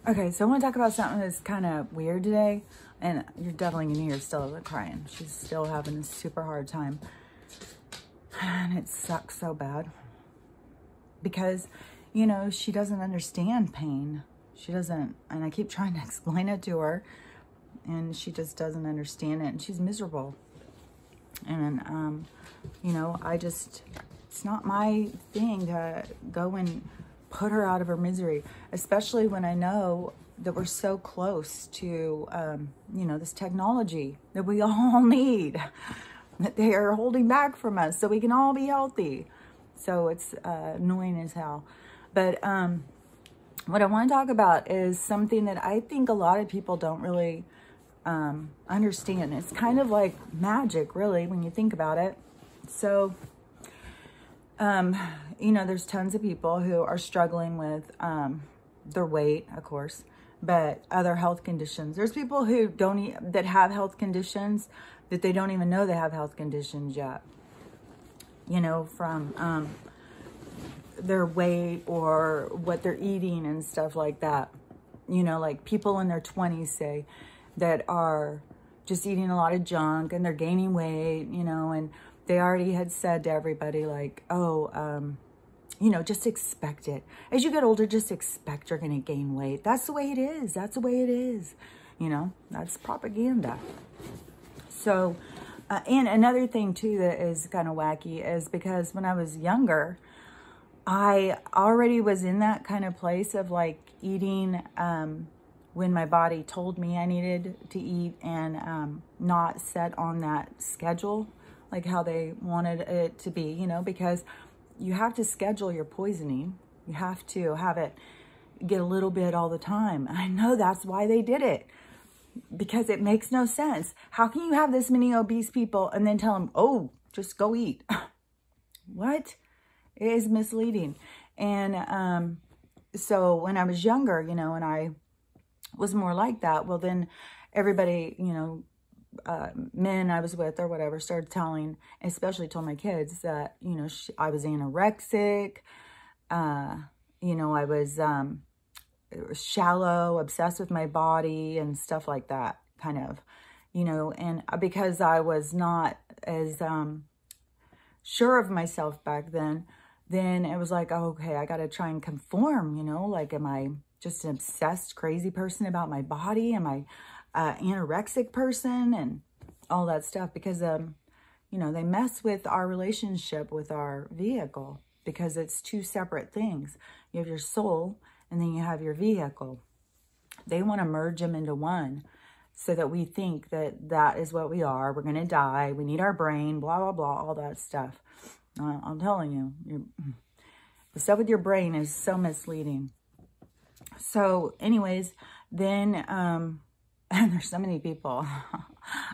Okay, so I want to talk about something that's kind of weird today. And you're definitely going to hear Stella crying. She's still having a super hard time. And it sucks so bad. Because, you know, she doesn't understand pain. She doesn't, and I keep trying to explain it to her. And she just doesn't understand it. And she's miserable. And, you know, it's not my thing to go and put her out of her misery, especially when I know that we're so close to, you know, this technology that we all need, that they are holding back from us so we can all be healthy. So it's annoying as hell. But what I want to talk about is something that I think a lot of people don't really understand. It's kind of like magic, really, when you think about it. So, you know, there's tons of people who are struggling with their weight, of course, but other health conditions. There's people who that have health conditions that they don't even know they have health conditions yet. You know, from their weight or what they're eating and stuff like that. You know, like people in their 20s, say, that are just eating a lot of junk and they're gaining weight, you know, and they already had said to everybody, like, oh, you know, just expect it. As you get older, just expect you're going to gain weight. That's the way it is. That's the way it is. You know, that's propaganda. So, and another thing, too, that is kind of wacky is because when I was younger, I already was in that kind of place of like eating when my body told me I needed to eat and not set on that schedule, like how they wanted it to be, you know, because you have to schedule your poisoning. You have to have it get a little bit all the time. I know that's why they did it, because it makes no sense. How can you have this many obese people and then tell them, oh, just go eat? What? It is misleading. And so when I was younger, you know, and I was more like that, well, then everybody, you know, men I was with or whatever started telling, especially told my kids that, you know, I was anorexic, you know, I was shallow, obsessed with my body and stuff like that, kind of, you know, and because I was not as sure of myself back then it was like, oh, okay, I got to try and conform, you know, like, am I just an obsessed, crazy person about my body? Am I anorexic person and all that stuff? Because, you know, they mess with our relationship with our vehicle because it's two separate things. You have your soul and then you have your vehicle. They want to merge them into one so that we think that that is what we are. We're going to die. We need our brain, blah, blah, blah, all that stuff. I'm telling you, the stuff with your brain is so misleading. So anyways, then, and there's so many people,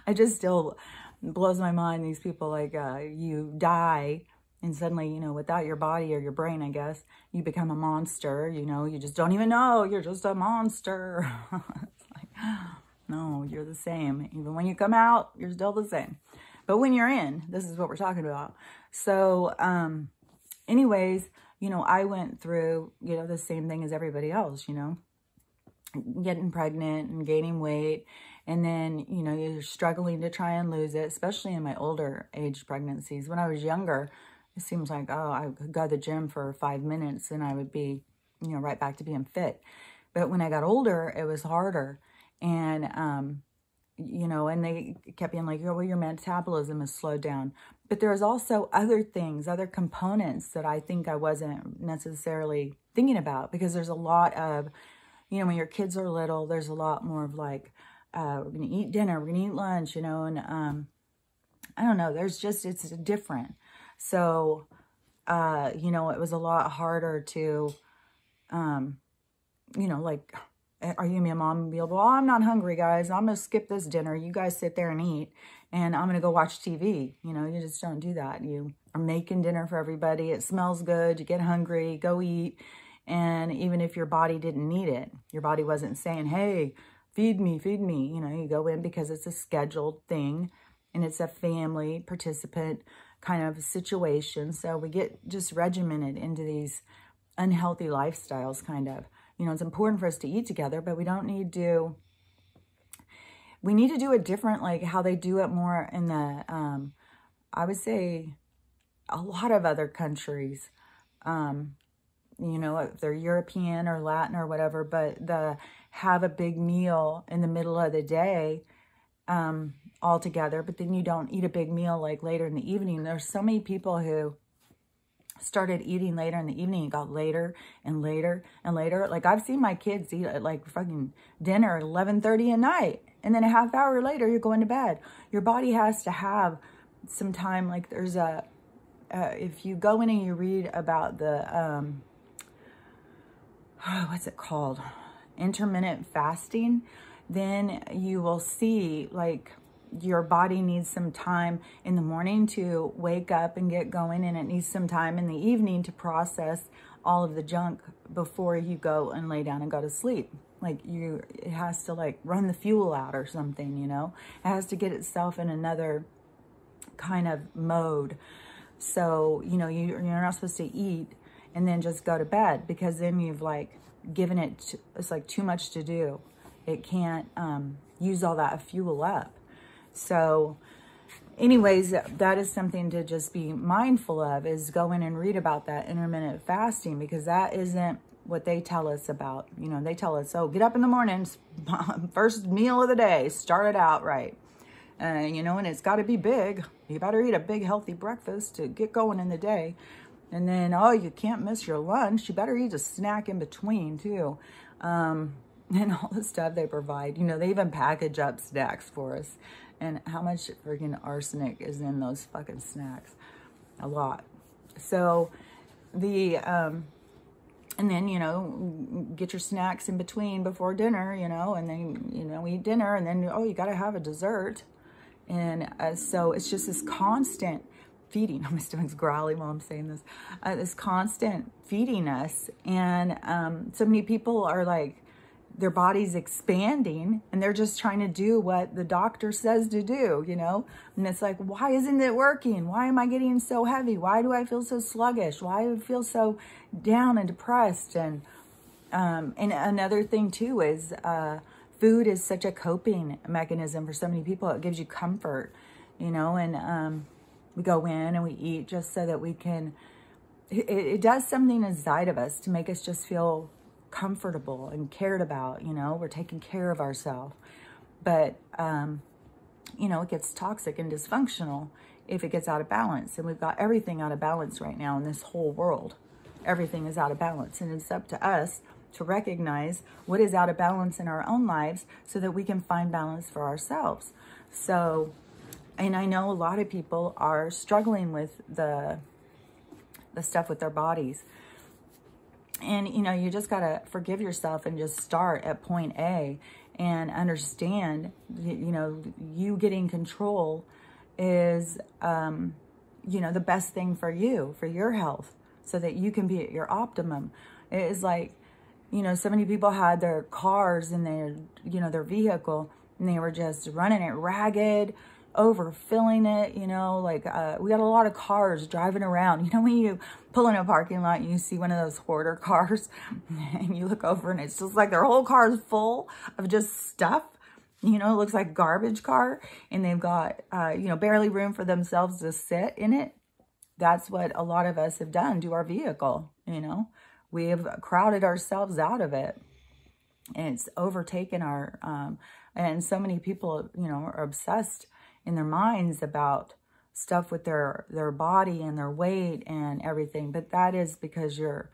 it just still blows my mind. These people, like, you die and suddenly, you know, without your body or your brain, I guess, you become a monster, you know, you just don't even know you're just a monster. It's like, no, you're the same. Even when you come out, you're still the same. But when you're in, this is what we're talking about. So, anyways, you know, I went through, you know, the same thing as everybody else, you know, getting pregnant and gaining weight. And then, you know, you're struggling to try and lose it, especially in my older age pregnancies. When I was younger, it seems like, oh, I could go to the gym for 5 minutes and I would be, you know, right back to being fit. But when I got older, it was harder. And, you know, and they kept being like, oh, well, your metabolism is slowed down. But there's also other things, other components that I think I wasn't necessarily thinking about, because there's a lot of, you know, when your kids are little, there's a lot more of like, we're going to eat dinner, we're going to eat lunch, you know, and I don't know, there's just, it's different. So, you know, it was a lot harder to, you know, like, are you going to be a mom and be like, well, I'm not hungry, guys. I'm going to skip this dinner. You guys sit there and eat, and I'm going to go watch TV. You know, you just don't do that. You are making dinner for everybody. It smells good. You get hungry, go eat. And even if your body didn't need it, your body wasn't saying, hey, feed me, you know, you go in because it's a scheduled thing and it's a family participant kind of situation. So we get just regimented into these unhealthy lifestyles, kind of. You know, it's important for us to eat together, but we don't need to, we need to do it different, like how they do it more in the, I would say a lot of other countries, you know, if they're European or Latin or whatever, but have a big meal in the middle of the day, all together, but then you don't eat a big meal like later in the evening. There's so many people who started eating later in the evening and got later and later and later. Like I've seen my kids eat like fucking dinner at 11:30 at night, and then a half hour later you're going to bed. Your body has to have some time. Like there's a, if you go in and you read about the, what's it called? Intermittent fasting, then you will see like your body needs some time in the morning to wake up and get going, and it needs some time in the evening to process all of the junk before you go and lay down and go to sleep. Like it has to like run the fuel out or something, you know? It has to get itself in another kind of mode. So, you know, you're not supposed to eat and then just go to bed, because then you've like given it, it's like too much to do. It can't use all that fuel up. So anyways, that is something to just be mindful of, is go in and read about that intermittent fasting, because that isn't what they tell us about. You know, they tell us, oh, get up in the morning, first meal of the day, start it out right. You know, and it's got to be big. You better eat a big healthy breakfast to get going in the day. And then, oh, you can't miss your lunch. You better eat a snack in between too. And all the stuff they provide. You know, they even package up snacks for us. And how much freaking arsenic is in those fucking snacks? A lot. So and then, you know, get your snacks in between before dinner, you know, and then, you know, eat dinner, and then, oh, you got to have a dessert. And so it's just this constant feeding. My stomach's growling while I'm saying this. This constant feeding us. And so many people are like, their body's expanding and they're just trying to do what the doctor says to do, you know? And it's like, why isn't it working? Why am I getting so heavy? Why do I feel so sluggish? Why do I feel so down and depressed? And another thing too is food is such a coping mechanism for so many people. It gives you comfort, you know, and we go in and we eat just so that we can, it does something inside of us to make us just feel comfortable and cared about, you know, we're taking care of ourselves. But, you know, it gets toxic and dysfunctional if it gets out of balance. And we've got everything out of balance right now in this whole world. Everything is out of balance. And it's up to us to recognize what is out of balance in our own lives so that we can find balance for ourselves. So, and I know a lot of people are struggling with the stuff with their bodies. And, you know, you just got to forgive yourself and just start at point A and understand, you know, you getting control is, you know, the best thing for you, for your health, so that you can be at your optimum. It is like, you know, so many people had their cars and their, you know, their vehicle, and they were just running it ragged, overfilling it, you know, like we got a lot of cars driving around. You know, when you pull in a parking lot and you see one of those hoarder cars and you look over and it's just like their whole car is full of just stuff, you know, it looks like a garbage car, and they've got, you know, barely room for themselves to sit in it. That's what a lot of us have done to our vehicle, you know. We have crowded ourselves out of it, and it's overtaken our, and so many people, you know, are obsessed in their minds about stuff with their body and their weight and everything. But that is because your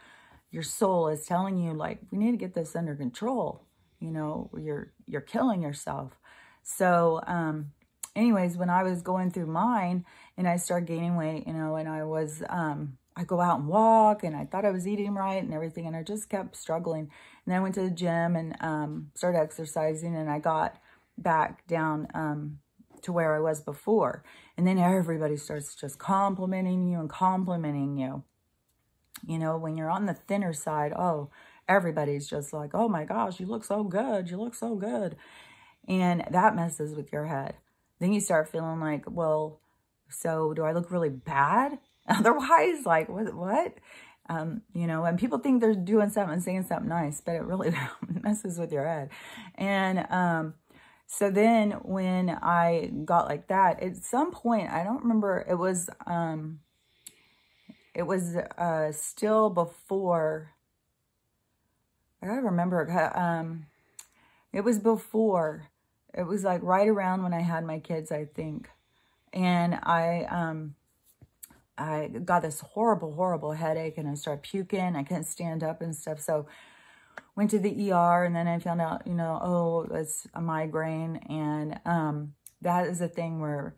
soul is telling you, like, we need to get this under control. You know, you're killing yourself. So, anyways, when I was going through mine and I started gaining weight, you know, and I was, I go out and walk, and I thought I was eating right and everything, and I just kept struggling. And then I went to the gym and started exercising, and I got back down to where I was before. And then everybody starts just complimenting you and complimenting you. You know, when you're on the thinner side, oh, everybody's just like, oh my gosh, you look so good. You look so good. And that messes with your head. Then you start feeling like, well, so do I look really bad? Otherwise, like, what? You know, and people think they're doing something and saying something nice, but it really messes with your head. And so then when I got like that, at some point, I don't remember, it was still before, I gotta remember, it was before, it was like right around when I had my kids, I think. And I got this horrible, horrible headache, and I started puking. I couldn't stand up and stuff. So went to the ER, and then I found out, you know, oh, it's a migraine. And that is a thing where,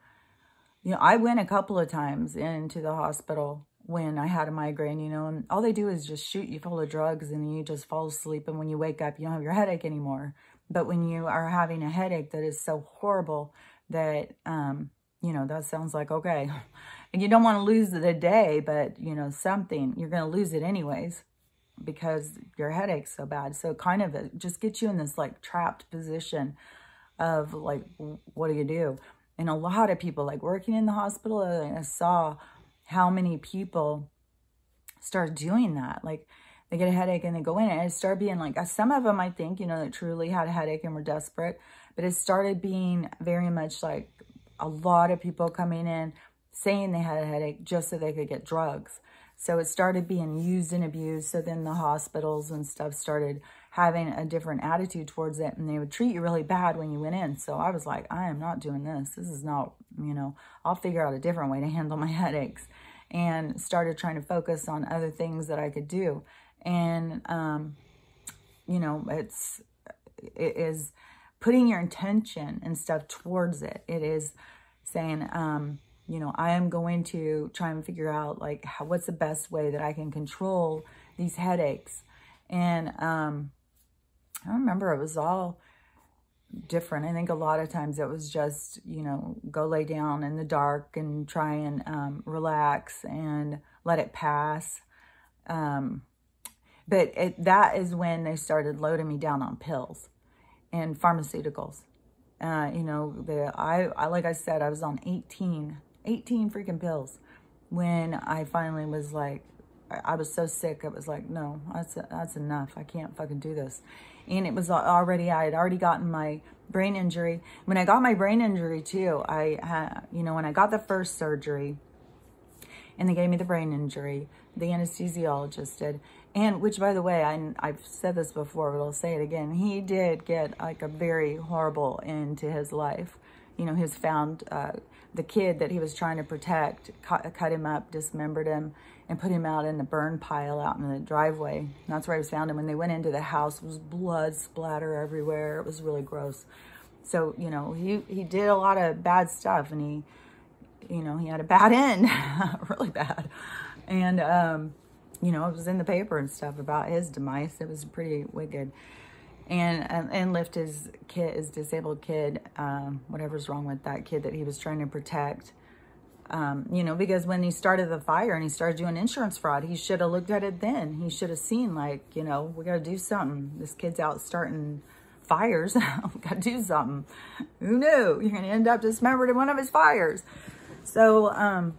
you know, I went a couple of times into the hospital when I had a migraine, you know, and all they do is just shoot you full of drugs, and you just fall asleep. And when you wake up, you don't have your headache anymore. But when you are having a headache that is so horrible that, you know, that sounds like, okay, and you don't want to lose the day, but, you know, something, you're going to lose it anyways because your headache's so bad. So kind of it just gets you in this like trapped position of like, what do you do? And a lot of people, like working in the hospital, I saw how many people start doing that. Like they get a headache and they go in, and it started being like, some of them, I think, you know, that truly had a headache and were desperate, but it started being very much like a lot of people coming in saying they had a headache just so they could get drugs. So it started being used and abused. So then the hospitals and stuff started having a different attitude towards it, and they would treat you really bad when you went in. So I was like, I am not doing this. This is not, you know, I'll figure out a different way to handle my headaches, and started trying to focus on other things that I could do. And, you know, it is putting your intention and stuff towards it. It is saying, you know, I am going to try and figure out like what's the best way that I can control these headaches. And I remember it was all different. I think a lot of times it was just, you know, go lay down in the dark and try and relax and let it pass. But that is when they started loading me down on pills and pharmaceuticals. You know, I like I said, I was on 18 freaking pills when I finally was like, I was so sick. It was like, no, that's enough. I can't fucking do this. And it was already, I had already gotten my brain injury. When I got my brain injury too, I had, you know, when I got the first surgery and they gave me the brain injury, the anesthesiologist did. And which, by the way, I've said this before, but I'll say it again. He did get like a very horrible end to his life. You know, he's found the kid that he was trying to protect, cut him up, dismembered him, and put him out in the burn pile out in the driveway. And that's where I found him. When they went into the house, it was blood splatter everywhere. It was really gross. So, you know, he did a lot of bad stuff, and he, you know, he had a bad end, really bad. And, you know, it was in the paper and stuff about his demise. It was pretty wicked. And left his kid, his disabled kid, whatever's wrong with that kid that he was trying to protect. You know, because when he started the fire and he started doing insurance fraud, he should have looked at it then. He should have seen, like, you know, we got to do something. This kid's out starting fires. We got to do something. Who knew? You're going to end up dismembered in one of his fires. So,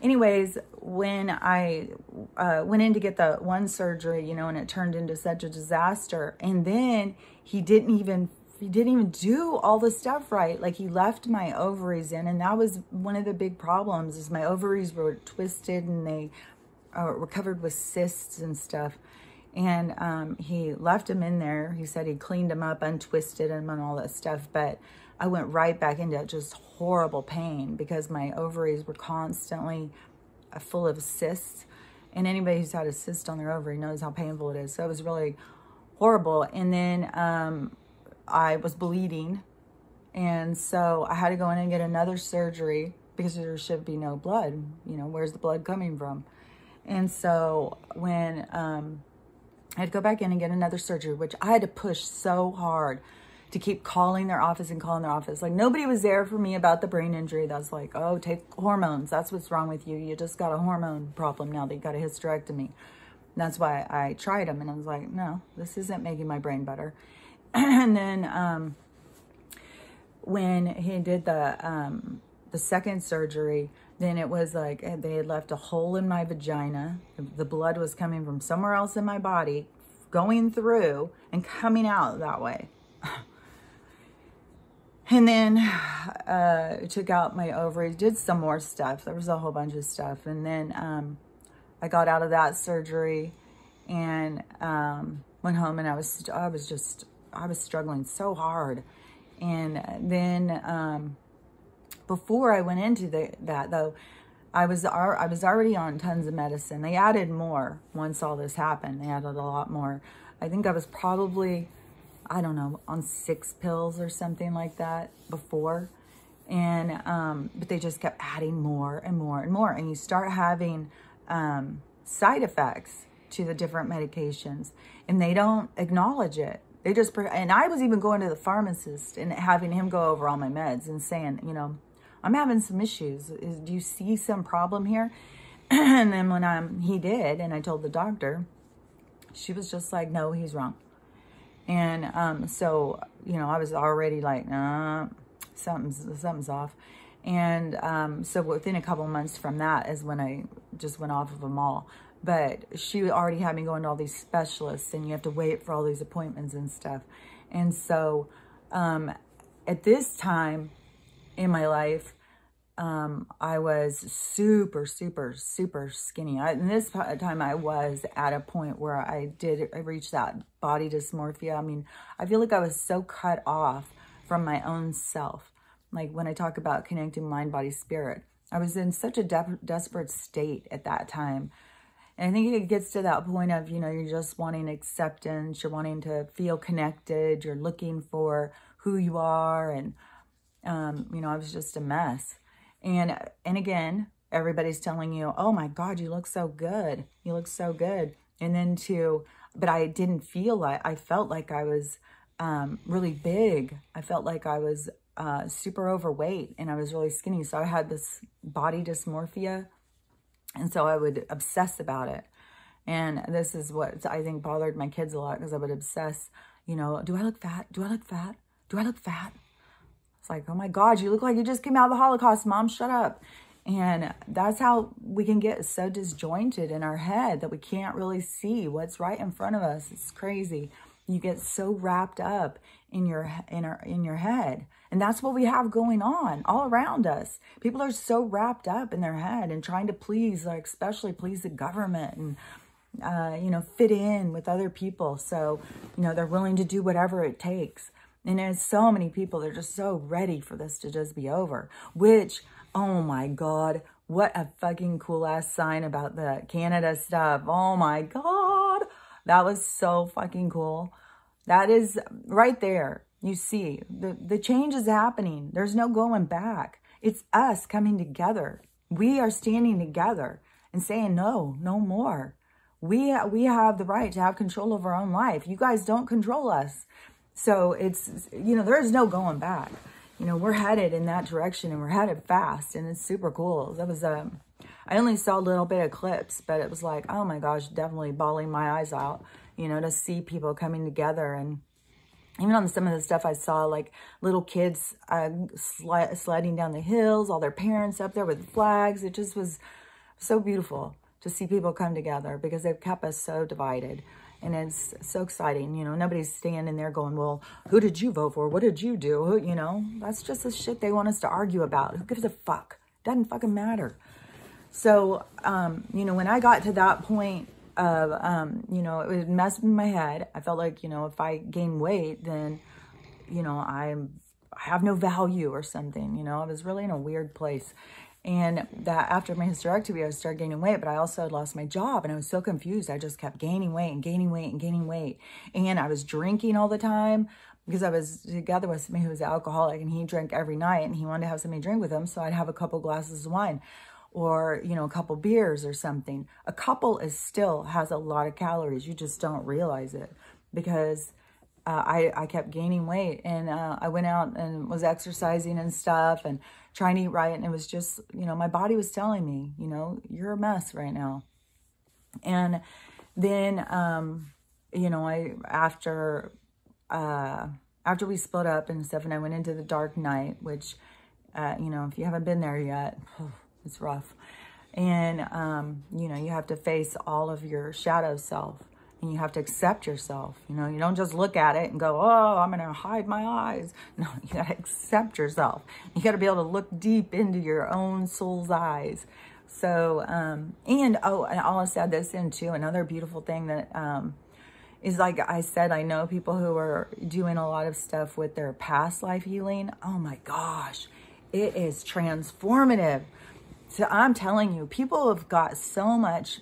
anyways, when I went in to get the one surgery, you know, and it turned into such a disaster, and then he didn't even do all the stuff right. Like, he left my ovaries in, and that was one of the big problems, is my ovaries were twisted, and they were covered with cysts and stuff. And he left them in there. He said he cleaned them up, untwisted them, and all that stuff. But I went right back into just horrible pain because my ovaries were constantly full of cysts. And anybody who's had a cyst on their ovary knows how painful it is. So it was really horrible. And then I was bleeding. And so I had to go in and get another surgery because there should be no blood. You know, where's the blood coming from? And so when I had to go back in and get another surgery, which I had to push so hard to keep calling their office and calling their office. Like, nobody was there for me about the brain injury. That's like, oh, take hormones. That's what's wrong with you. You just got a hormone problem now that you got a hysterectomy. And that's why I tried them. And I was like, no, this isn't making my brain better. And then when he did the second surgery, then it was like they had left a hole in my vagina. The blood was coming from somewhere else in my body, going through and coming out that way. And then took out my ovaries, did some more stuff. There was a whole bunch of stuff. And then I got out of that surgery and went home, and I was struggling so hard. And then before I went into that though, I was already on tons of medicine. They added more once all this happened. They added a lot more. I think I was probably, I don't know, on 6 pills or something like that before. And but they just kept adding more and more and more. And you start having side effects to the different medications, and they don't acknowledge it. They just, and I was even going to the pharmacist and having him go over all my meds and saying, you know, I'm having some issues. Do you see some problem here? And then when he did, and I told the doctor, she was just like, no, he's wrong. And so, you know, I was already like, something's off. And so within a couple months from that is when I just went off of them all. But she already had me going to all these specialists, and you have to wait for all these appointments and stuff. And so at this time in my life, I was super, super, super skinny. And this time I was at a point where I reached that body dysmorphia. I mean, I feel like I was so cut off from my own self. Like when I talk about connecting mind, body, spirit, I was in such a desperate state at that time. And I think it gets to that point of, you know, you're just wanting acceptance, you're wanting to feel connected, you're looking for who you are. And, you know, I was just a mess. And again, everybody's telling you, oh my God, you look so good. You look so good. And then but I didn't feel like, I felt like I was really big. I felt like I was super overweight, and I was really skinny. So I had this body dysmorphia. And so I would obsess about it. And this is what I think bothered my kids a lot, because I would obsess, you know, do I look fat? Do I look fat? Do I look fat? It's like, oh my God, you look like you just came out of the Holocaust, Mom, shut up. And that's how we can get so disjointed in our head that we can't really see what's right in front of us. It's crazy. You get so wrapped up in your head. And that's what we have going on all around us. People are so wrapped up in their head and trying to please, like especially please the government and, you know, fit in with other people. So, you know, they're willing to do whatever it takes. And there's so many people, they're just so ready for this to just be over, which, oh my God, what a fucking cool ass sign about the Canada stuff. Oh my God. That was so fucking cool. That is right there. You see, the change is happening. There's no going back. It's us coming together. We are standing together and saying, no, no more. We have the right to have control of our own life. You guys don't control us. So it's, you know, there is no going back. You know, we're headed in that direction, and we're headed fast, and it's super cool. That was, I only saw a little bit of clips, but it was like, oh my gosh, definitely bawling my eyes out, you know, to see people coming together. And even on some of the stuff I saw, like little kids sliding down the hills, all their parents up there with flags. It just was so beautiful to see people come together, because they've kept us so divided. And it's so exciting. You know, nobody's standing there going, well, who did you vote for? What did you do? Who, you know, that's just the shit they want us to argue about. Who gives a fuck? Doesn't fucking matter. So, you know, when I got to that point of, you know, it was messing with my head. I felt like, you know, if I gain weight, then, you know, I have no value or something. You know, I was really in a weird place. And that after my hysterectomy, I started gaining weight, but I also had lost my job, and I was so confused. I just kept gaining weight and gaining weight and gaining weight. And I was drinking all the time, because I was together with somebody who was an alcoholic, and he drank every night, and he wanted to have somebody drink with him. So I'd have a couple glasses of wine, or, you know, a couple beers or something. A couple still has a lot of calories. You just don't realize it, because I kept gaining weight, and I went out and was exercising and stuff and trying to eat right. And it was just, you know, my body was telling me, you know, you're a mess right now. And then, you know, after we split up and stuff, and I went into the dark night, which, you know, if you haven't been there yet, It's rough. And, you know, you have to face all of your shadow self, and you have to accept yourself. You know, you don't just look at it and go, oh, I'm going to hide my eyes. No, you got to accept yourself. You got to be able to look deep into your own soul's eyes. So, and I'll just add this in too. Another beautiful thing that, is, like I said, I know people who are doing a lot of stuff with their past life healing. Oh my gosh, it is transformative. So I'm telling you, people have got so much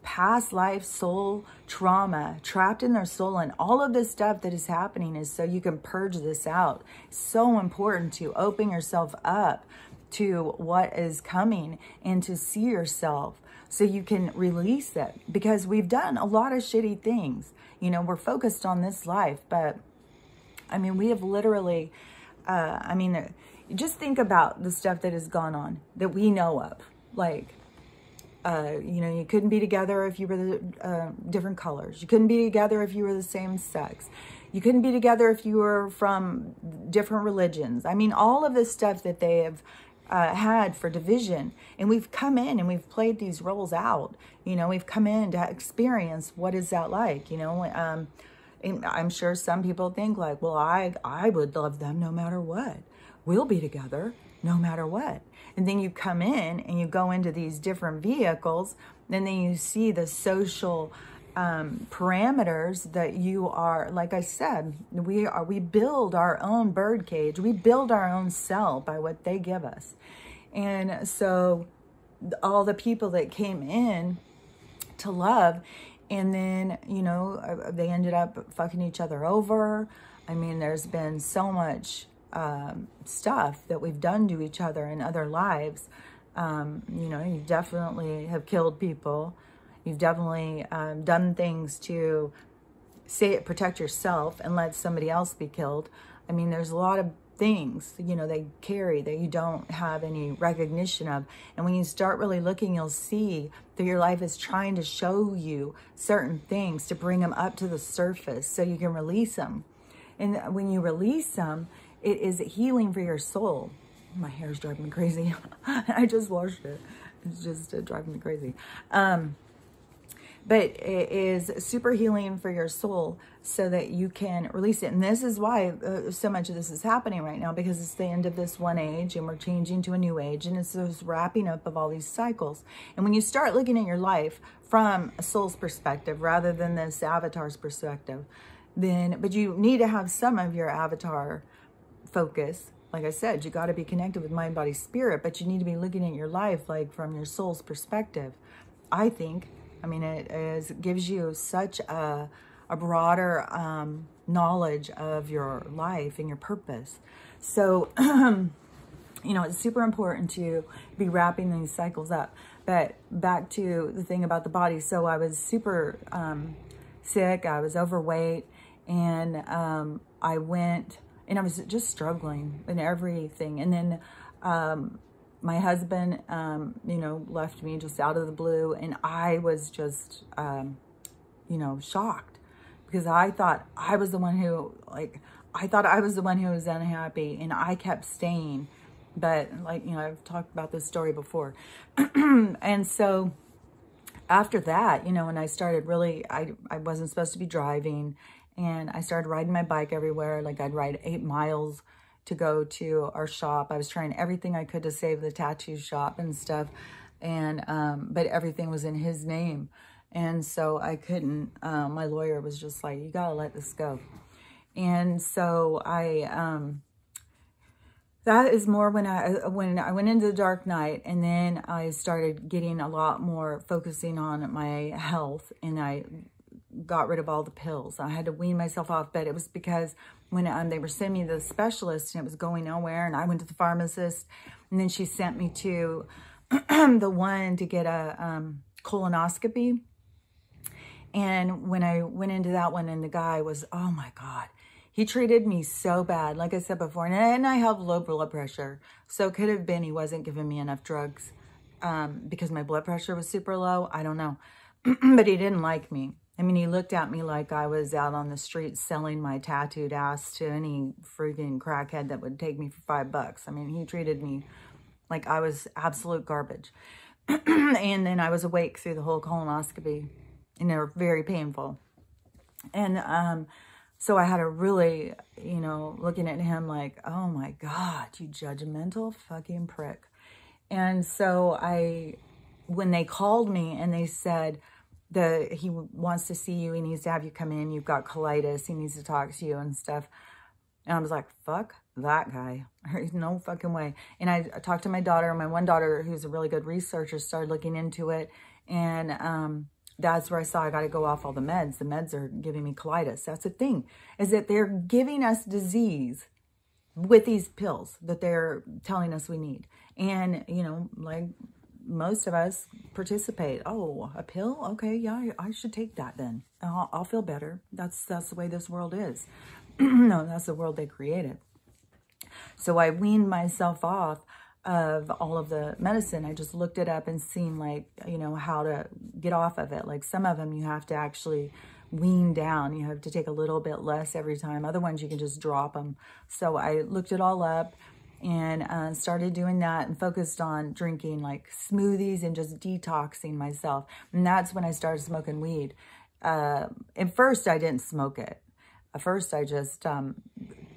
past life soul trauma trapped in their soul, and all of this stuff that is happening is so you can purge this out. It's so important to open yourself up to what is coming and to see yourself so you can release it, because we've done a lot of shitty things. You know, we're focused on this life, but I mean, we have literally, just think about the stuff that has gone on that we know of. Like, you know, you couldn't be together if you were the different colors. You couldn't be together if you were the same sex. You couldn't be together if you were from different religions. I mean, all of this stuff that they have had for division, and we've come in and we've played these roles out. You know, we've come in to experience what is that like, you know. And I'm sure some people think like, well, I would love them no matter what. We'll be together no matter what. And then you come in and you go into these different vehicles, and then you see the social parameters that you are, like I said, we build our own birdcage. We build our own cell by what they give us. And so all the people that came in to love, and then, you know, they ended up fucking each other over. I mean, there's been so much stuff that we've done to each other in other lives. You know, you definitely have killed people. You've definitely done things to protect yourself and let somebody else be killed. I mean, there's a lot of things, you know, they carry that you don't have any recognition of. And when you start really looking, you'll see that your life is trying to show you certain things to bring them up to the surface so you can release them. And when you release them, it is healing for your soul. My hair's driving me crazy. I just washed it. It's just driving me crazy. But it is super healing for your soul so that you can release it. And this is why so much of this is happening right now, because it's the end of this one age and we're changing to a new age, and it's this wrapping up of all these cycles. And when you start looking at your life from a soul's perspective rather than this avatar's perspective, but you need to have some of your avatar focus. Like I said, you got to be connected with mind, body, spirit, but you need to be looking at your life like from your soul's perspective. I think, I mean, it gives you such a broader knowledge of your life and your purpose. So, you know, it's super important to be wrapping these cycles up. But back to the thing about the body. So I was super sick. I was overweight, and I went, and I was just struggling in everything. And then my husband, you know, left me just out of the blue, and I was just, you know, shocked, because I thought I was the one who, I thought I was the one who was unhappy, and I kept staying. But, like, you know, I've talked about this story before. And so after that, you know, when I started really, I wasn't supposed to be driving, and I started riding my bike everywhere. Like, I'd ride 8 miles to go to our shop. I was trying everything I could to save the tattoo shop and stuff. And, but everything was in his name. And so I couldn't, my lawyer was just like, you gotta let this go. And so that is more when I went into the dark night, and then I started getting a lot more focusing on my health, and I got rid of all the pills. I had to wean myself off, but it was because when they were sending me to the specialist and it was going nowhere, and I went to the pharmacist, and then she sent me to the one to get a colonoscopy. And when I went into that one, and the guy was, oh my God, he treated me so bad. Like I said before, and I have low blood pressure. So it could have been he wasn't giving me enough drugs because my blood pressure was super low. I don't know. But he didn't like me. I mean, he looked at me like I was out on the street selling my tattooed ass to any freaking crackhead that would take me for $5. I mean, he treated me Like I was absolute garbage. And then I was awake through the whole colonoscopy, and they were very painful. And so I had to really, you know, looking at him like, oh my God, you judgmental fucking prick. And so when they called me and they said that he wants to see you, he needs to have you come in, you've got colitis, he needs to talk to you and stuff. And I was like, fuck that guy. There's no fucking way. And I talked to my daughter, my one daughter, who's a really good researcher, started looking into it. And that's where I saw I got to go off all the meds. The meds are giving me colitis. That's the thing, is that they're giving us disease with these pills that they're telling us we need. And, you know, like most of us participate. Oh, a pill? Okay, yeah, I should take that then. I'll feel better. That's the way this world is. No, that's the world they created. So I weaned myself off of all of the medicine. I just looked it up and seen, like, you know, how to get off of it. Like some of them you have to actually wean down. You have to take a little bit less every time. Other ones you can just drop them. So I looked it all up and started doing that and focused on drinking like smoothies and just detoxing myself. And that's when I started smoking weed. At first I didn't smoke it. At first I just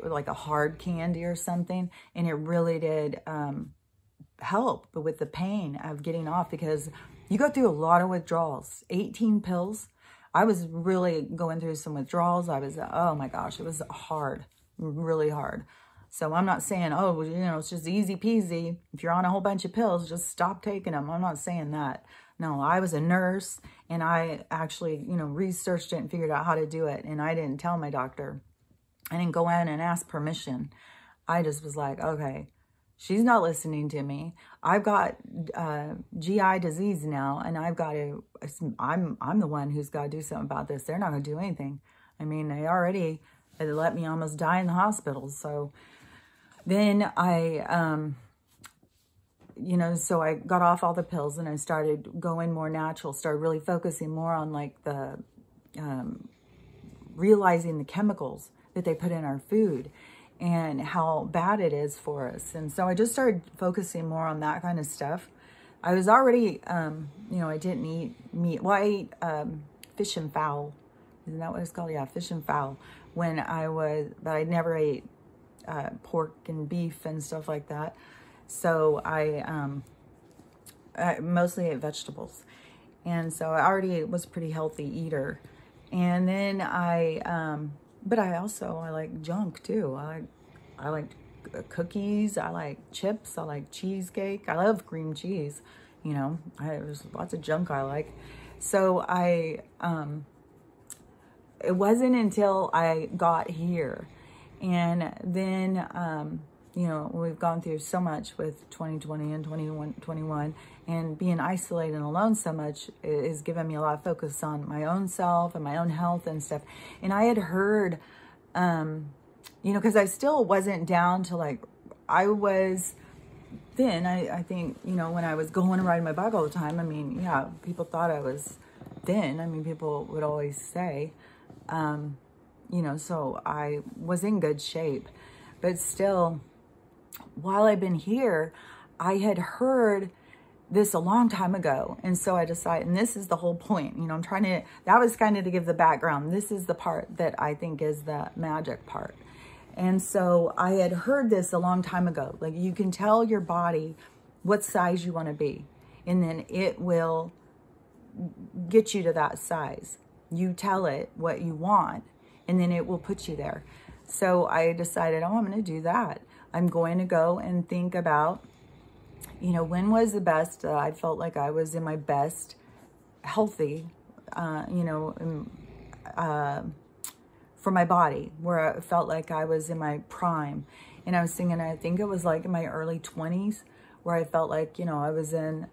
like a hard candy or something, and it really did help with the pain of getting off, because you go through a lot of withdrawals. 18 pills. I was really going through some withdrawals. I was, oh my gosh, it was hard, really hard. So I'm not saying, oh, you know, it's just easy peasy. If you're on a whole bunch of pills, just stop taking them. I'm not saying that. No, I was a nurse, and I actually, you know, researched it and figured out how to do it. And I didn't tell my doctor. I didn't go in and ask permission. I just was like, okay, she's not listening to me. I've got GI disease now, and I've got to, I'm the one who's got to do something about this. They're not going to do anything. I mean, they already had let me almost die in the hospital. So then you know, so I got off all the pills and I started going more natural, started really focusing more on like the, realizing the chemicals that they put in our food and how bad it is for us. And so I just started focusing more on that kind of stuff. I was already, you know, I didn't eat meat. Well, I ate fish and fowl. Isn't that what it's called? Yeah, fish and fowl. When but I never ate pork and beef and stuff like that. So I mostly ate vegetables. And so I already was a pretty healthy eater. And then but I like junk too. I like cookies. I like chips. I like cheesecake. I love cream cheese. You know, there's lots of junk I like. So it wasn't until I got here, and then, you know, we've gone through so much with 2020 and 2021, and being isolated and alone so much is giving me a lot of focus on my own self and my own health and stuff. And I had heard, you know, because I still wasn't down to like, I was thin. I think, you know, when I was going and riding my bike all the time, I mean, yeah, people thought I was thin. I mean, people would always say, you know, so I was in good shape, but still, while I've been here, I had heard this a long time ago. And so I decided, and this is the whole point, you know, I'm trying to, that was kind of to give the background. This is the part that I think is the magic part. And so I had heard this a long time ago. Like, you can tell your body what size you want to be, and then it will get you to that size. You tell it what you want, and then it will put you there. So I decided, oh, I'm going to do that. I'm going to go and think about, you know, when was the best that I felt like I was in my best, healthy, you know, for my body, where I felt like I was in my prime. And I was thinking, I think it was like in my early 20s, where I felt like, you know, I was in,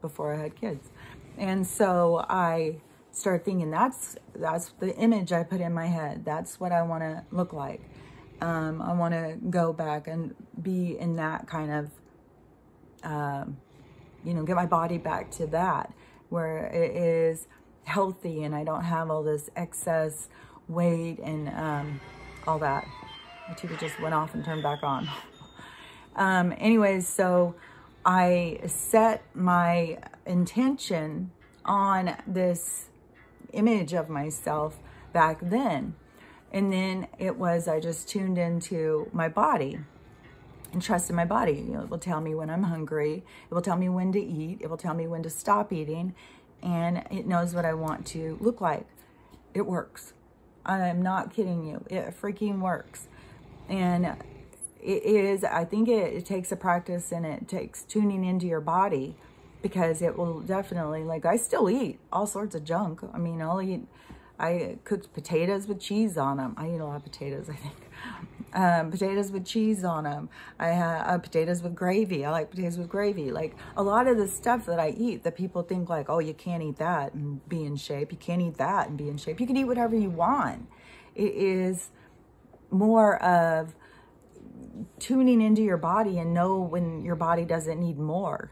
before I had kids. And so I started thinking, that's the image I put in my head. That's what I want to look like. I want to go back and be in that kind of, you know, get my body back to that, where it is healthy and I don't have all this excess weight and all that. My TV just went off and turned back on. Anyways, so I set my intention on this image of myself back then. And then I just tuned into my body and trusted my body. You know, it will tell me when I'm hungry. It will tell me when to eat. It will tell me when to stop eating. And it knows what I want to look like. It works. I'm not kidding you. It freaking works. And I think it takes a practice, and it takes tuning into your body, because it will definitely, like, I still eat all sorts of junk. I mean, I cooked potatoes with cheese on them. I eat a lot of potatoes, I think. Potatoes with cheese on them. I have potatoes with gravy. I like potatoes with gravy. Like, a lot of the stuff that I eat that people think like, oh, you can't eat that and be in shape. You can't eat that and be in shape. You can eat whatever you want. It is more of tuning into your body and know when your body doesn't need more.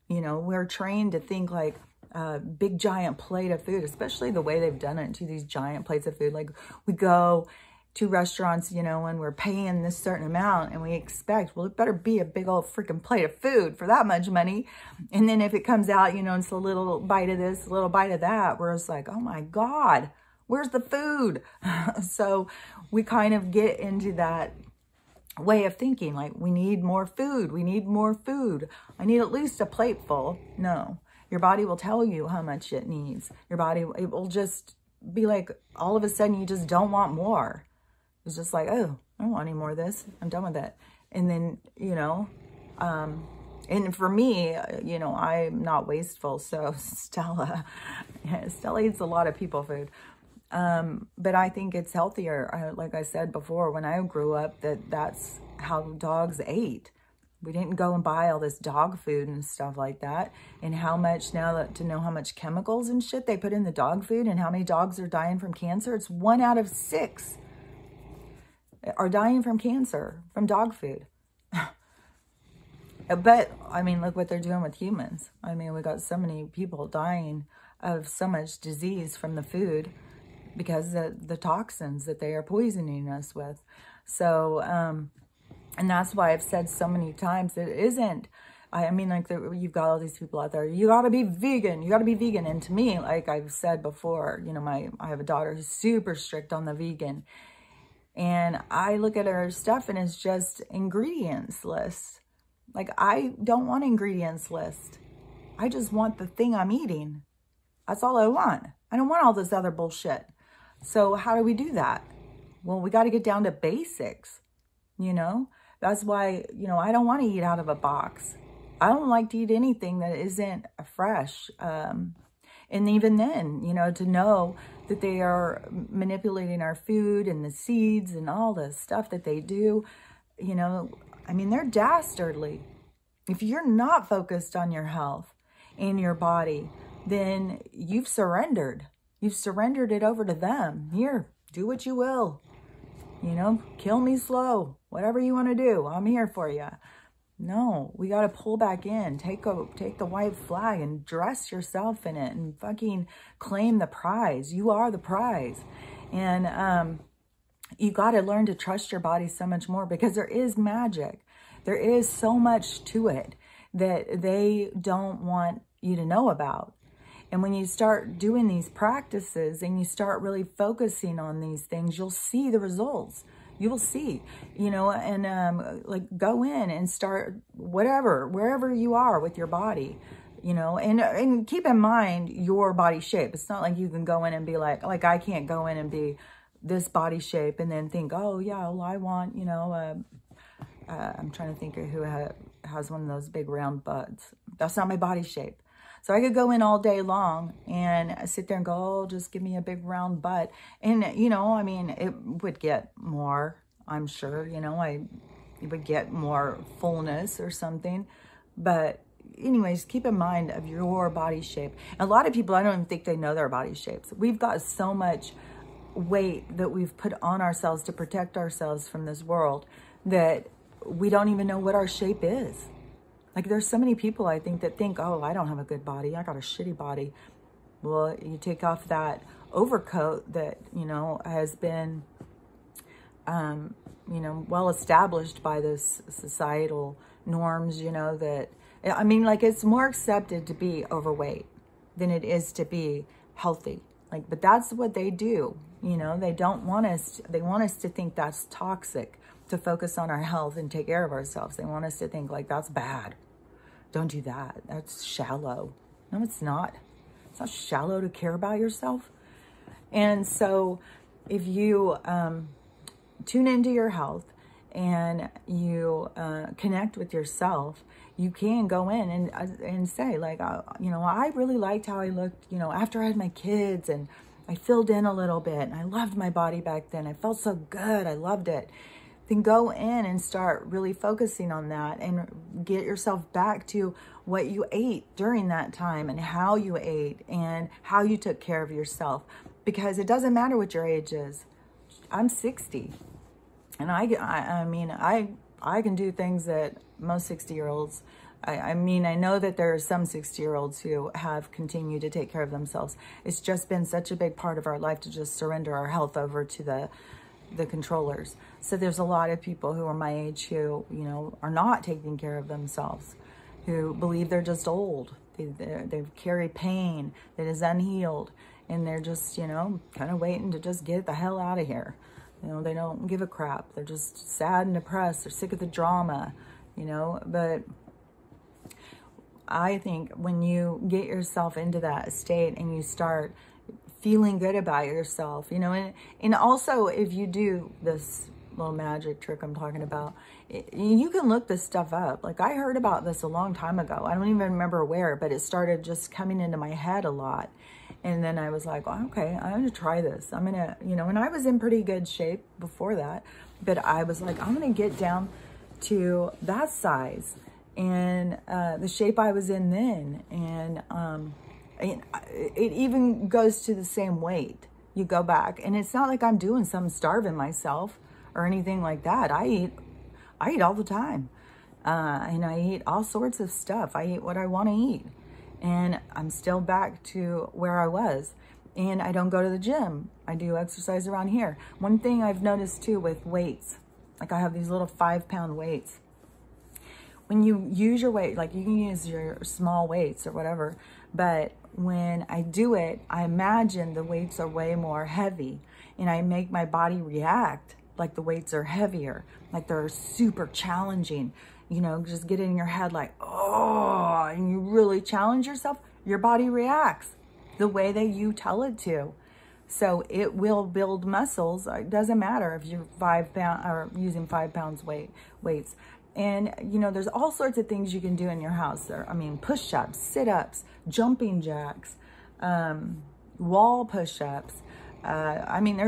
You know, we're trained to think like a big giant plate of food, especially the way they've done it to these giant plates of food. Like, we go to restaurants, you know, and we're paying this certain amount, and we expect, well, it better be a big old freaking plate of food for that much money. And then if it comes out, you know, it's a little bite of this, a little bite of that, where it's like, oh my God, where's the food? So we kind of get into that way of thinking, like, we need more food. We need more food. I need at least a plate full. No, your body will tell you how much it needs. Your body, it will just be like, all of a sudden, you just don't want more. It's just like, oh, I don't want any more of this. I'm done with it. And then, you know, and for me, you know, I'm not wasteful. So Stella eats a lot of people food. But I think it's healthier. Like I said before, when I grew up, that's how dogs ate. We didn't go and buy all this dog food and stuff like that. And how much now, to know how much chemicals and shit they put in the dog food and how many dogs are dying from cancer. It's 1 out of 6 are dying from cancer from dog food. But I mean, look what they're doing with humans. I mean, we got so many people dying of so much disease from the food, because the toxins that they are poisoning us with. So, and that's why I've said so many times, it isn't, I mean, like, you've got all these people out there, you got to be vegan, you got to be vegan. And to me, like I've said before, you know, I have a daughter who's super strict on the vegan. And I look at her stuff and it's just ingredients list. Like, I don't want ingredients list. I just want the thing I'm eating. That's all I want. I don't want all this other bullshit. So how do we do that? Well, we got to get down to basics, you know? That's why, you know, I don't want to eat out of a box. I don't like to eat anything that isn't fresh. And even then, you know, to know that they are manipulating our food and the seeds and all the stuff that they do, you know, I mean, they're dastardly. If you're not focused on your health and your body, then you've surrendered. You've surrendered it over to them. Here, do what you will. You know, kill me slow. Whatever you want to do, I'm here for you. No, we got to pull back in. Take the white flag and dress yourself in it and fucking claim the prize. You are the prize. And you got to learn to trust your body so much more, because there is magic. There is so much to it that they don't want you to know about. And when you start doing these practices and you start really focusing on these things, you'll see the results. You will see, you know, and like, go in and start wherever you are with your body, you know, and keep in mind your body shape. It's not like you can go in and be like I can't go in and be this body shape and then think, oh yeah, well, I want, you know, I'm trying to think of who has one of those big round butts. That's not my body shape. So I could go in all day long and sit there and go, oh, just give me a big round butt. And, you know, I mean, it would get more, I'm sure, you know, it would get more fullness or something. But anyways, keep in mind of your body shape. A lot of people, I don't even think they know their body shapes. We've got so much weight that we've put on ourselves to protect ourselves from this world that we don't even know what our shape is. Like, there's so many people, I think, that think, oh, I don't have a good body. I got a shitty body. Well, you take off that overcoat that, you know, has been you know, well established by this societal norms, you know, that, I mean, like, it's more accepted to be overweight than it is to be healthy. Like, but that's what they do. You know, they don't want us, they want us to think that's toxic, to focus on our health and take care of ourselves. They want us to think like that's bad. Don't do that. That's shallow. No, it's not. It's not shallow to care about yourself. And so if you tune into your health and you connect with yourself, you can go in and say, like, you know, I really liked how I looked, you know, after I had my kids, and I filled in a little bit, and I loved my body back then. I felt so good. I loved it. Then go in and start really focusing on that and get yourself back to what you ate during that time and how you ate and how you took care of yourself. Because it doesn't matter what your age is. I'm 60. And I mean, I can do things that most 60-year-olds, I mean, I know that there are some 60-year-olds who have continued to take care of themselves. It's just been such a big part of our life to just surrender our health over to the controllers. So there's a lot of people who are my age who, you know, are not taking care of themselves, who believe they're just old. They carry pain that is unhealed, and they're just, you know, kind of waiting to just get the hell out of here. You know, they don't give a crap. They're just sad and depressed. They're sick of the drama, you know. But I think when you get yourself into that state and you start feeling good about yourself, you know, and also if you do this little magic trick I'm talking about, you can look this stuff up. Like, I heard about this a long time ago. I don't even remember where, but it started just coming into my head a lot. And then I was like, well, okay, I'm going to try this. I'm going to, you know, and I was in pretty good shape before that, but I was like, I'm going to get down to that size and the shape I was in then. And it even goes to the same weight. You go back, and it's not like I'm doing something, starving myself or anything like that. I eat all the time. And I eat all sorts of stuff. I eat what I want to eat. And I'm still back to where I was. And I don't go to the gym. I do exercise around here. One thing I've noticed too with weights, like I have these little 5-pound weights. When you use your weight, like you can use your small weights or whatever, but when I do it, I imagine the weights are way more heavy, and I make my body react like the weights are heavier, like they're super challenging. You know, just get in your head like, oh, and you really challenge yourself, your body reacts the way that you tell it to. So it will build muscles. It doesn't matter if you're 5 pounds or using 5 pounds weights. And, you know, there's all sorts of things you can do in your house. There, I mean, push-ups, sit-ups, jumping jacks, wall push-ups. I mean,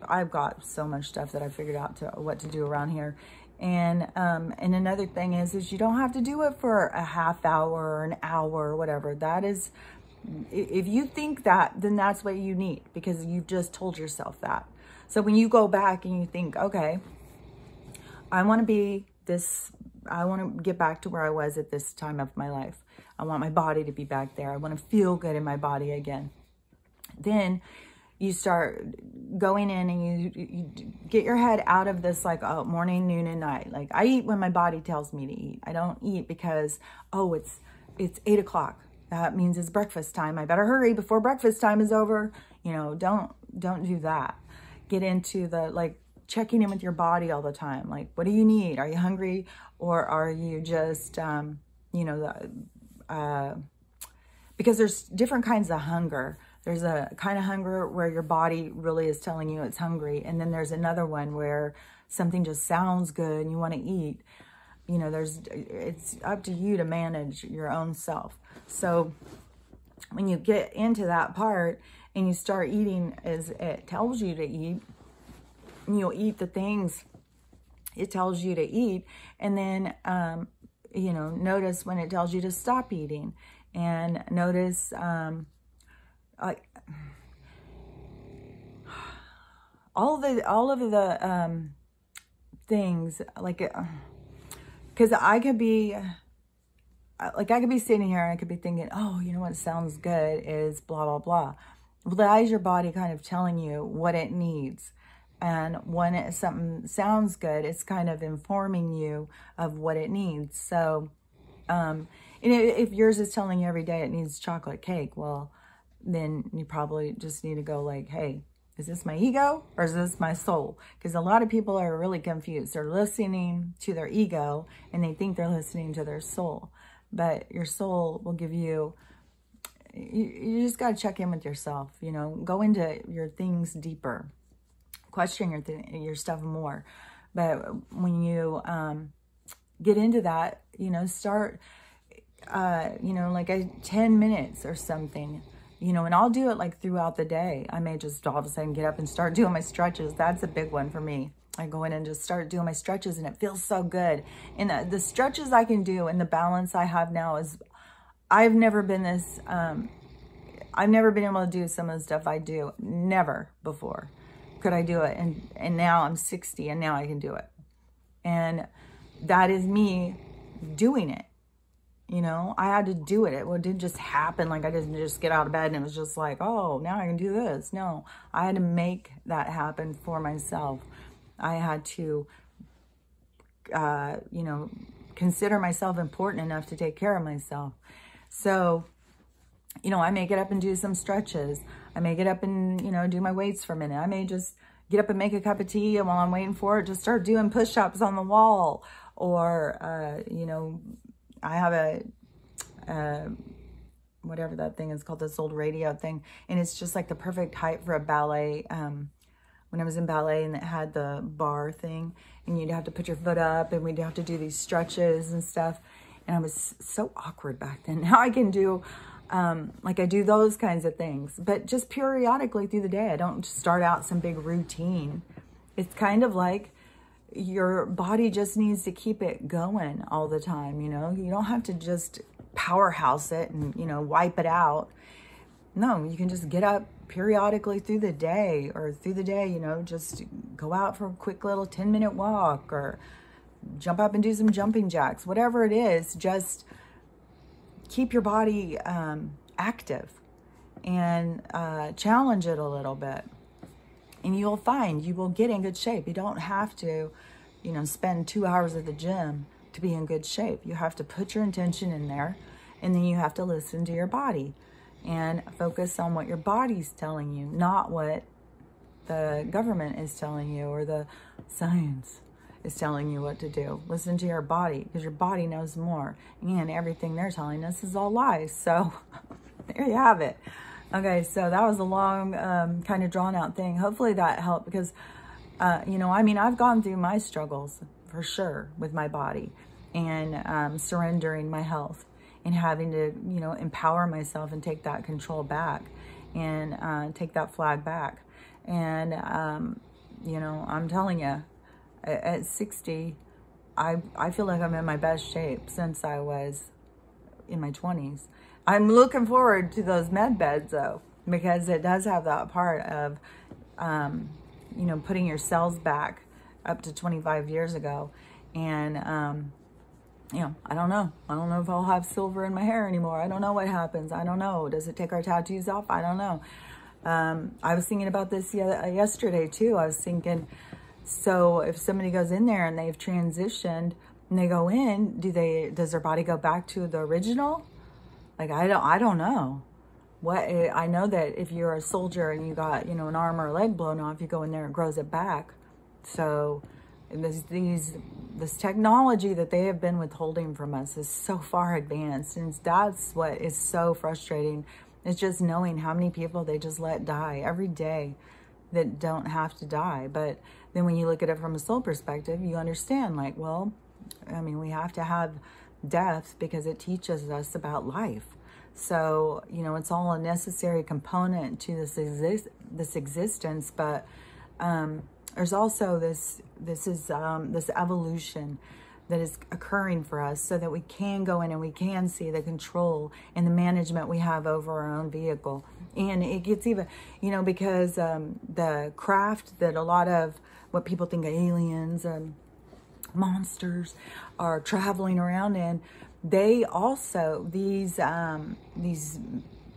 I've got so much stuff that I figured out what to do around here. And another thing is you don't have to do it for a half hour or an hour or whatever. That is, if you think that, then that's what you need, because you've just told yourself that. So when you go back and you think, okay, I want to get back to where I was at this time of my life. I want my body to be back there. I want to feel good in my body again. Then you start going in and you get your head out of this, like, oh, morning, noon, and night. Like, I eat when my body tells me to eat. I don't eat because, oh, it's 8 o'clock. That means it's breakfast time. I better hurry before breakfast time is over. You know, don't do that. Get into the, like, checking in with your body all the time. Like, what do you need? Are you hungry? Or are you just, you know, because there's different kinds of hunger. There's a kind of hunger where your body really is telling you it's hungry. And then there's another one where something just sounds good and you want to eat. You know, it's up to you to manage your own self. So when you get into that part and you start eating as it tells you to eat, you'll eat the things it tells you to eat. And then, you know, notice when it tells you to stop eating, and notice, all of the things, like, because I could be sitting here and I could be thinking, oh, you know what sounds good is blah, blah, blah. Well, that is your body kind of telling you what it needs. And when something sounds good, it's kind of informing you of what it needs. So if yours is telling you every day it needs chocolate cake, well, then you probably just need to go like, hey, is this my ego or is this my soul? Because a lot of people are really confused. They're listening to their ego and they think they're listening to their soul. But your soul will give you, you just got to check in with yourself, you know, go into your things deeper, question your stuff more. But when you get into that, you know, start, you know, like 10 minutes or something, you know, and I'll do it like throughout the day. I may just all of a sudden get up and start doing my stretches. That's a big one for me. I go in and just start doing my stretches and it feels so good. And the stretches I can do and the balance I have now is, I've never been this, I've never been able to do some of the stuff I do. Never before could I do it. And now I'm 60 and now I can do it. And that is me doing it. You know, I had to do it. It didn't just happen. Like I didn't just get out of bed and it was just like, oh, now I can do this. No, I had to make that happen for myself. I had to, you know, consider myself important enough to take care of myself. So, you know, I may get up and do some stretches. I may get up and, you know, do my weights for a minute. I may just get up and make a cup of tea, and while I'm waiting for it, just start doing push-ups on the wall. Or, you know, I have a, whatever that thing is called, this old radio thing. And it's just like the perfect height for a ballet. When I was in ballet and it had the bar thing and you'd have to put your foot up and we'd have to do these stretches and stuff. And I was so awkward back then. Now I can do, like I do those kinds of things, but just periodically through the day. I don't start out some big routine. It's kind of like your body just needs to keep it going all the time. You know, you don't have to just powerhouse it and, you know, wipe it out. No, you can just get up periodically through the day, you know, just go out for a quick little 10-minute walk or jump up and do some jumping jacks, whatever it is. Just keep your body active and challenge it a little bit. And you'll find you will get in good shape. You don't have to, you know, spend 2 hours at the gym to be in good shape. You have to put your intention in there, and then you have to listen to your body and focus on what your body's telling you, not what the government is telling you or the science is telling you what to do. Listen to your body, because your body knows more. And everything they're telling us is all lies. So there you have it. Okay, so that was a long, kind of drawn out thing. Hopefully that helped because, you know, I mean, I've gone through my struggles for sure with my body and surrendering my health and having to, you know, empower myself and take that control back and take that flag back. And, you know, I'm telling you, at 60, I feel like I'm in my best shape since I was in my 20s. I'm looking forward to those med beds though, because it does have that part of, you know, putting your cells back up to 25 years ago. And, you know, I don't know. I don't know if I'll have silver in my hair anymore. I don't know what happens. I don't know. Does it take our tattoos off? I don't know. I was thinking about this yesterday too. I was thinking, so if somebody goes in there and they've transitioned and they go in, does their body go back to the original? Like, I don't know. I know that if you're a soldier and you got, you know, an arm or a leg blown off, you go in there and grows it back. So this technology that they have been withholding from us is so far advanced. And that's what is so frustrating. It's just knowing how many people they just let die every day that don't have to die. But then when you look at it from a soul perspective, you understand, like, well, I mean, we have to have death because it teaches us about life. So, you know, it's all a necessary component to this existence. But there's also this evolution that is occurring for us so that we can go in and we can see the control and the management we have over our own vehicle. And it gets even, you know, because the craft that a lot of what people think of aliens and monsters are traveling around in, they also, these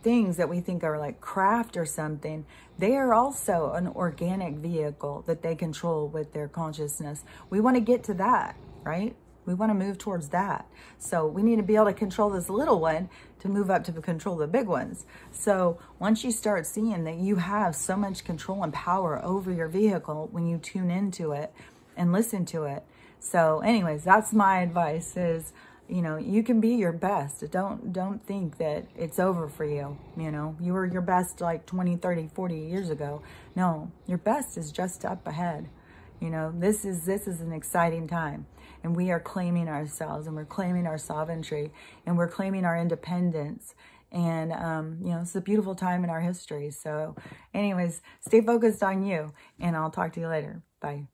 things that we think are like craft or something, they are also an organic vehicle that they control with their consciousness. We want to get to that, right? We want to move towards that. So we need to be able to control this little one to move up to control the big ones. So once you start seeing that you have so much control and power over your vehicle when you tune into it and listen to it. So anyways, that's my advice is, you know, you can be your best. Don't think that it's over for you. You know, you were your best like 20, 30, 40 years ago. No, your best is just up ahead. You know, this is an exciting time, and we are claiming ourselves, and we're claiming our sovereignty, and we're claiming our independence. And, you know, it's a beautiful time in our history. So anyways, stay focused on you, and I'll talk to you later. Bye.